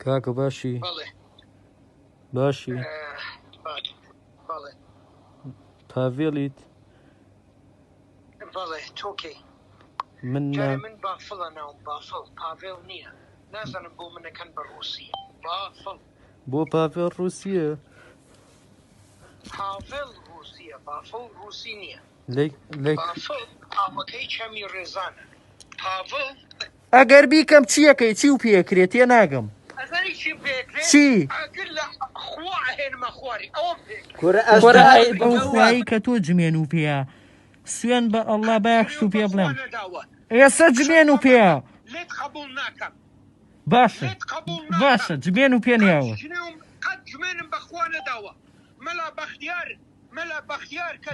کاکە باشی باشی پاڤێڵیت من بافڵە ناوم بافڵ پاڤێڵ نییە نازانم بۆ منەکەن بە ڕووسی بافڵ بۆ پاڤێڵ ڕووسیە پاڤێڵ ڕووسیە بافڵ ڕووسی نییە بافڵ ئاوەکەی چەمی ڕێزانە پاڤڵ ئەگەر بیکەم چیەکەی چی و پێکرێت تێ ناگەم چی بەو خوایی کە تۆ جمێن و پێە سوێن بە ئەڵڵا باخش و پێ بڵێم ئێستا جمێن و پێە باشە باشە جمێن و پێ نیاوە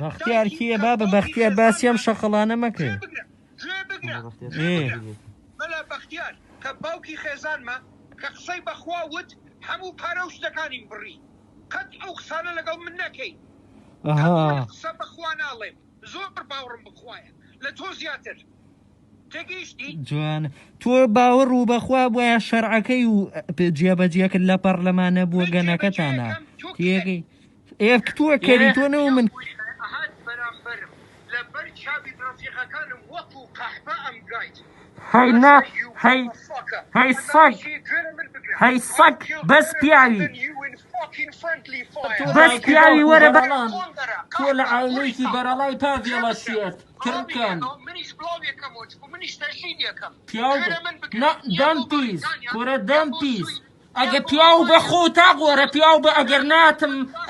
بەختیار کیە با بە بەختیار باسیەم شەقەڵانە مەکرێ مەلا بەختیار کە باوکی خێزانمە کە قسەی بەخوا وت هەموو پارە و شتەکانیم بڕی قەت ئەو قسانە لەگەڵ من نەکەی قسە بەخوا ناڵێم زۆر باوڕم بخوایە لە تۆ زیاتر تێگەیشتی جوانە تۆ باوەڕ و بەخوا بۆیە شەرعەکەی و جێبەجێکرد لە پەرلەمانە بووە گەنەکەتانە تێگەی تۆ کەری تۆ نەوە من بەرامبەرم لەبەر چاوی ڕەفیقەکانم وەکو قەحبە ئەمگایت هەی سەگ هەی سەگ بەس پیاوی بەس پیاوی وەرە بەڵام تۆ لە عاولەیەکی بەرەڵای پاڤێڵە شێت کڕکەن دەمپیس کورە دەمپیس ئەگە پیاو بە خۆ تا گۆرە پیاو بە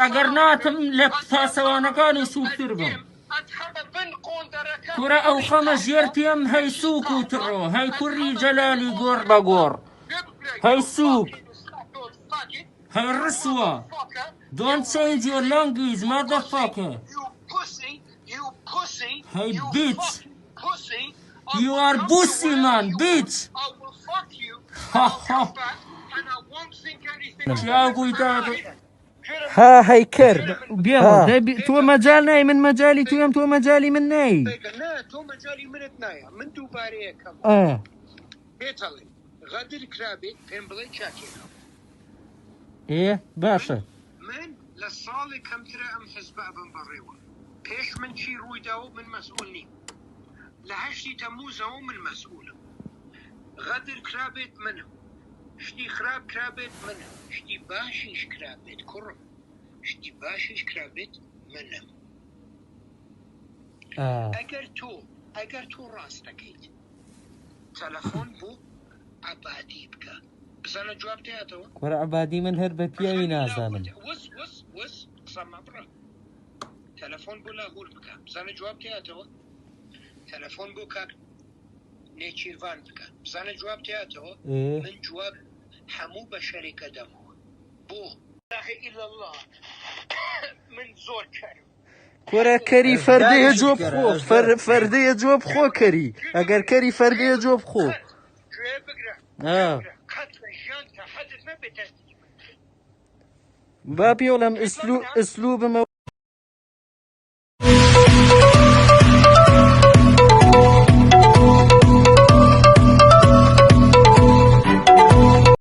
ئەگەر ناتم لە پاسەوانەکانی سووکتر بم کورە ئەو خەمە ژێر پێم هەی سووک و تڕۆ هەی کوڕی جەلالی گۆڕ بە گۆڕ هەی سووک هەی ڕسووە don't change your language motherfucker hey bitch you are pussy man bitch ها هەی کرد تۆ مەجال نای من مەجای توێم تۆ مەجای من نایی تۆ مەجای منت نایە من دووبارەیەکەم پێتەڵێ غەدر کرابێت پێم بڵێ چاکێنەوە باشە من لە ساڵی کەمترە ئەم حزبە بم بەڕێوە پێش من چی ڕوویداوە من مەسئول نیم لە هەشتی تەمووزەوە من مەسئولم غەدر کرابێت منم شتی خراپ کرابێت منم شتی باشیش کرابێت کوڕم شتی باشیش کرابێت منم ئەگەر تۆ ڕاست دەکەیت تەلەفۆن بۆ عەبادی بکە بزانە جواب دێتەوە وەرە عەبادی من هەر بە پیاوی نازانم وس قسەمە بڕە تەلەفۆن بۆ لاهور بکە بزانە جواب دێتەوە تەلەفۆن بۆ کاک نێچیروان بکە بزانە جواب دێتەوە من جواب هەموو بە شەریکە دەمەوە بۆ من زۆر کەرم کورە کەری فەردەیە جۆ بخۆ فەردەیە جۆ بخۆ کەری ئەگەر کەری فەردەیە جۆ بخۆ با پێوەڵم ئسلوبمە